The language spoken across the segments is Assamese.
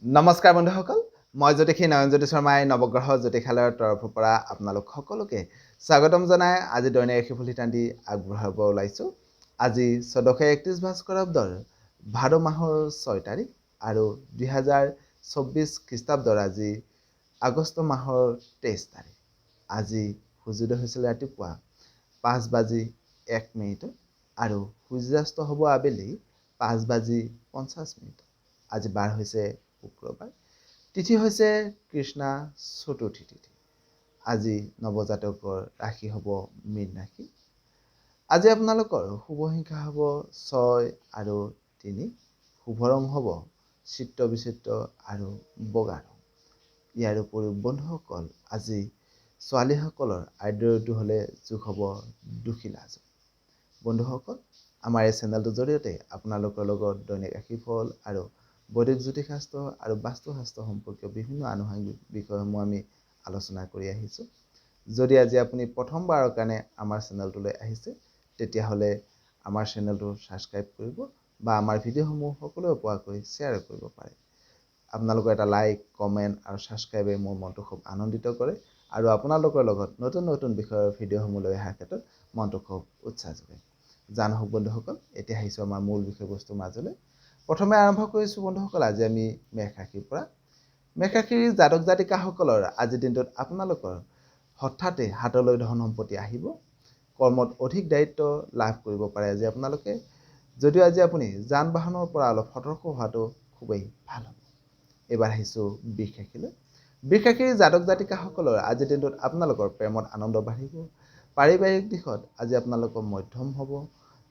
নমস্কাৰ বন্ধুসকল, মই জ্যোতিষী নয়নজ্যোতি শৰ্মাই নৱগ্ৰহ জ্যোতিষালয়ৰ তৰফৰ পৰা আপোনালোক সকলোকে স্বাগতম জনাই আজি দৈনিক ৰাশিফল সিদ্ধান্তি আগবঢ়াব ওলাইছোঁ। আজি 1431 ভাস্কৰাব্দৰ ভাদ মাহৰ 6 তাৰিখ আৰু 2024 খ্ৰীষ্টাব্দৰ আজি আগষ্ট মাহৰ 23 তাৰিখ। আজি সূৰ্যোদয় হৈছিল ৰাতিপুৱা 5:01 আৰু সূৰ্যাস্ত হ'ব আবেলি 5:50। আজি বাৰ হৈছে শুক্ৰবাৰ, তিথি হৈছে কৃষ্ণা চতুৰ্থী তিথি। আজি নৱজাতকৰ ৰাশি হ'ব মীন ৰাশি। আজি আপোনালোকৰ শুভ সংখ্যা হ'ব 6 আৰু 3। শুভ ৰং হ'ব চিত্ৰ বিচিত্ৰ আৰু বগা ৰং। ইয়াৰ উপৰিও বন্ধুসকল, আজি ছোৱালীসকলৰ আদ্য ঋতু হ'লে যোগ হ'ব দুখিলা যোগ। বন্ধুসকল, আমাৰ এই চেনেলটোৰ জৰিয়তে আপোনালোকৰ লগত দৈনিক ৰাশিফল আৰু বৈদিক জ্যোতিষশাস্ত্ৰ আৰু বাস্তুশাস্ত্ৰ সম্পৰ্কীয় বিভিন্ন আনুষংগিক বিষয়সমূহ আমি আলোচনা কৰি আহিছোঁ। যদি আজি আপুনি প্ৰথমবাৰৰ কাৰণে আমাৰ চেনেলটোলৈ আহিছে, তেতিয়াহ'লে আমাৰ চেনেলটো ছাবস্ক্ৰাইব কৰিব বা আমাৰ ভিডিঅ'সমূহ সকলোৱে পোৱাকৈ শ্বেয়াৰ কৰিব পাৰে। আপোনালোকৰ এটা লাইক, কমেণ্ট আৰু ছাবস্ক্ৰাইবে মোৰ মনটো খুব আনন্দিত কৰে আৰু আপোনালোকৰ লগত নতুন নতুন বিষয়ৰ ভিডিঅ'সমূহ লৈ অহাৰ ক্ষেত্ৰত মনটো খুব উৎসাহ যোগায়। জানক বন্ধুসকল, এতিয়া আহিছোঁ আমাৰ মূল বিষয়বস্তুৰ মাজলৈ। প্ৰথমে আৰম্ভ কৰিছোঁ বন্ধুসকল, আজি আমি মেষ ৰাশিৰ পৰা। মেষ ৰাশিৰ জাতক জাতিকাসকলৰ আজিৰ দিনটোত আপোনালোকৰ হঠাতে হাতলৈ ধন সম্পত্তি আহিব। কৰ্মত অধিক দায়িত্ব লাভ কৰিব পাৰে আজি আপোনালোকে। যদিও আজি আপুনি যান বাহনৰ পৰা অলপ সতৰ্ক হোৱাটো খুবেই ভাল হ'ব। এইবাৰ আহিছোঁ বৃষ ৰাশিলৈ। বৃষ ৰাশিৰ জাতক জাতিকাসকলৰ আজিৰ দিনটোত আপোনালোকৰ প্ৰেমত আনন্দ বাঢ়িব। পাৰিবাৰিক দিশত আজি আপোনালোকৰ মধ্যম হ'ব।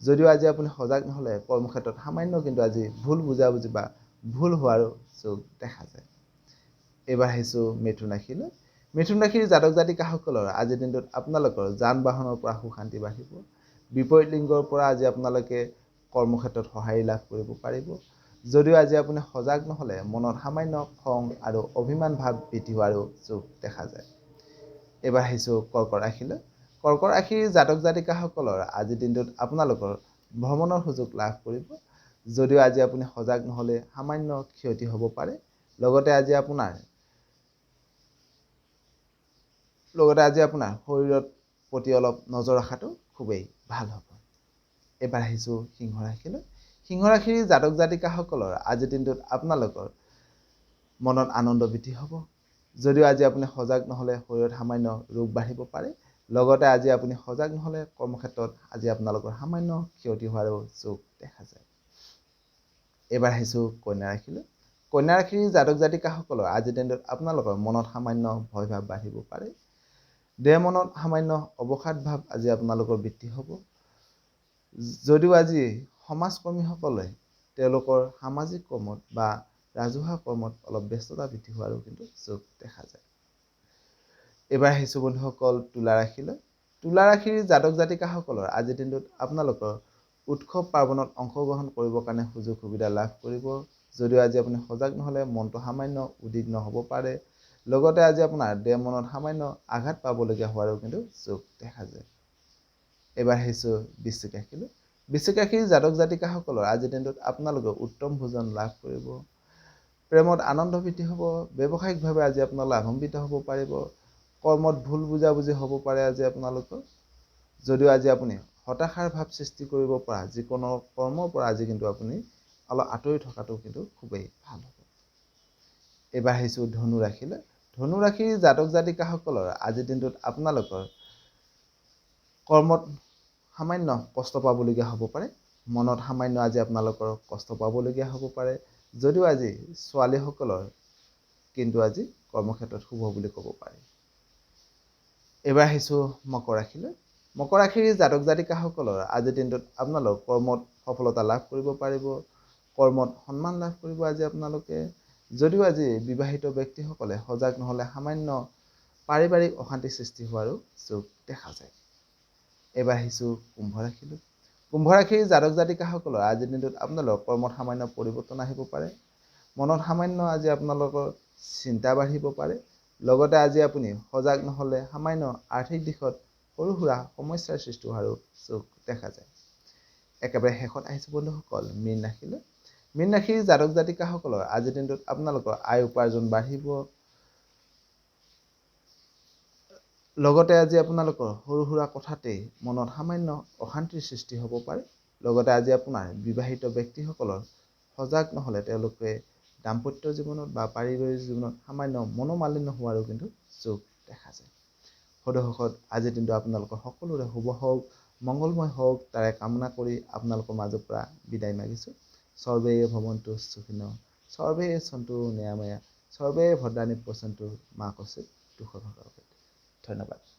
যদিও আজি আপুনি সজাগ নহ'লে কৰ্মক্ষেত্ৰত সামান্য কিন্তু আজি ভুল বুজাবুজি বা ভুল হোৱাৰো যোগ দেখা যায়। এইবাৰ আহিছোঁ মিথুন ৰাশিলৈ। মিথুন ৰাশিৰ জাতক জাতিকাসকলৰ আজিৰ দিনটোত আপোনালোকৰ যান বাহনৰ পৰা সুখ শান্তি বাঢ়িব। বিপৰীত লিংগৰ পৰা আজি আপোনালোকে কৰ্মক্ষেত্ৰত সঁহাৰি লাভ কৰিব পাৰিব। যদিও আজি আপুনি সজাগ নহ'লে মনত সামান্য খং আৰু অভিমান ভাৱ বৃদ্ধি হোৱাৰো যোগ দেখা যায়। এইবাৰ আহিছোঁ কৰ্কট ৰাশিলৈ। কৰ্কট ৰাশিৰ জাতক জাতিকাসকলৰ আজিৰ দিনটোত আপোনালোকৰ ভ্ৰমণৰ সুযোগ লাভ কৰিব। যদিও আজি আপুনি সজাগ নহ'লে সামান্য ক্ষতি হ'ব পাৰে। লগতে আজি আপোনাৰ শৰীৰৰ প্ৰতি অলপ নজৰ ৰখাটো খুবেই ভাল হ'ব। এইবাৰ আহিছোঁ সিংহ ৰাশিলৈ। সিংহ ৰাশিৰ জাতক জাতিকাসকলৰ আজিৰ দিনটোত আপোনালোকৰ মনত আনন্দ বৃদ্ধি হ'ব। যদিও আজি আপুনি সজাগ নহ'লে শৰীৰত সামান্য ৰোগ বাঢ়িব পাৰে। লগতে আজি আপুনি সজাগ নহ'লে কৰ্মক্ষেত্ৰত আজি আপোনালোকৰ সামান্য ক্ষতি হোৱাৰো যোগ দেখা যায়। এইবাৰ আহিছোঁ কন্যা ৰাশিলৈ। কন্যা ৰাশিৰ জাতক জাতিকাসকলৰ আজিৰ দিনটোত আপোনালোকৰ মনত সামান্য ভয় ভাৱ বাঢ়িব পাৰে। দেহ মনত সামান্য অৱসাদ ভাৱ আজি আপোনালোকৰ বৃদ্ধি হ'ব। যদিও আজি সমাজকৰ্মীসকলে তেওঁলোকৰ সামাজিক কৰ্মত বা ৰাজহুৱা কৰ্মত অলপ ব্যস্ততা বৃদ্ধি হোৱাৰো কিন্তু যোগ দেখা যায়। এইবাৰ আহিছোঁ বন্ধুসকল তুলা ৰাশিলৈ। তুলা ৰাশিৰ জাতক জাতিকাসকলৰ আজিৰ দিনটোত আপোনালোকৰ উৎসৱ পাৰ্বণত অংশগ্ৰহণ কৰিবৰ কাৰণে সুযোগ সুবিধা লাভ কৰিব। যদিও আজি আপুনি সজাগ নহ'লে মনটো সামান্য উদ্বিগ্ন হ'ব পাৰে। লগতে আজি আপোনাৰ দেহ মনত সামান্য আঘাত পাবলগীয়া হোৱাৰো কিন্তু যোগ দেখা যায়। এইবাৰ আহিছোঁ বৃশ্চিক ৰাশিলৈ। বৃশ্চিক ৰাশিৰ জাতক জাতিকাসকলৰ আজিৰ দিনটোত আপোনালোকে উত্তম ভোজন লাভ কৰিব। প্ৰেমত আনন্দ বৃদ্ধি হ'ব। ব্যৱসায়িকভাৱে আজি আপোনালোক লাভান্বিত হ'ব পাৰিব। কৰ্মত ভুল বুজাবুজি হ'ব পাৰে আজি আপোনালোকৰ। যদিও আজি আপুনি হতাশাৰ ভাৱ সৃষ্টি কৰিব পৰা যিকোনো কৰ্মৰ পৰা আজি কিন্তু আপুনি অলপ আঁতৰি থকাটো কিন্তু খুবেই ভাল হ'ব। এইবাৰ আহিছোঁ ধনু ৰাশিলৈ। ধনু ৰাশিৰ জাতক জাতিকাসকলৰ আজিৰ দিনটোত আপোনালোকৰ কৰ্মত সামান্য কষ্ট পাবলগীয়া হ'ব পাৰে। মনত সামান্য আজি আপোনালোকৰ কষ্ট পাবলগীয়া হ'ব পাৰে। যদিও আজি ছোৱালীসকলৰ কিন্তু আজি কৰ্মক্ষেত্ৰত শুভ বুলি ক'ব পাৰি। এইবাৰ আহিছোঁ মকৰ ৰাশিলৈ। মকৰ ৰাশিৰ জাতক জাতিকাসকলৰ আজিৰ দিনটোত আপোনালোক কৰ্মত সফলতা লাভ কৰিব পাৰিব। কৰ্মত সন্মান লাভ কৰিব আজি আপোনালোকে। যদিও আজি বিবাহিত ব্যক্তিসকলে সজাগ নহ'লে সামান্য পাৰিবাৰিক অশান্তি সৃষ্টি হোৱাৰো যোগ দেখা যায়। এইবাৰ আহিছোঁ কুম্ভ ৰাশিলৈ। কুম্ভ ৰাশিৰ জাতক জাতিকাসকলৰ আজিৰ দিনটোত আপোনালোকৰ কৰ্মত সামান্য পৰিৱৰ্তন আহিব পাৰে। মনত সামান্য আজি আপোনালোকৰ চিন্তা বাঢ়িব পাৰে। লগতে আজি আপুনি সজাগ নহ'লে সামান্য আৰ্থিক দিশত সৰু সুৰা সমস্যাৰ সৃষ্টি হোৱাৰো যোগ দেখা যায়। একেবাৰে শেষত আহিছোঁ বন্ধুসকল মীন ৰাশিলৈ। মীন ৰাশিৰ জাতক জাতিকাসকলৰ আজিৰ দিনটোত আপোনালোকৰ আয় উপাৰ্জন বাঢ়িব। লগতে আজি আপোনালোকৰ সৰু সুৰা কথাতেই মনত সামান্য অশান্তিৰ সৃষ্টি হ'ব পাৰে। লগতে আজি আপোনাৰ বিবাহিত ব্যক্তিসকলৰ সজাগ নহ'লে তেওঁলোকে দাম্পত্য জীৱনত বা পাৰিবাৰিক জীৱনত সামান্য মনোমালিন্য হোৱাৰো কিন্তু যোগ দেখা যায়। সদুসকল আজিৰ দিনটো আপোনালোকৰ সকলোৰে শুভ হওক, মংগলময় হওক তাৰে কামনা কৰি আপোনালোকৰ মাজৰ পৰা বিদায় মাগিছোঁ। সৰ্বে ভৱন্তু সুখিনঃ, সৰ্বে সন্তু নিৰাময়া, সৰ্বে ভদ্ৰাণি পশ্যন্তু মা কশ্চিৎ দুঃখভাগ্ ভৱেৎ। ধন্যবাদ।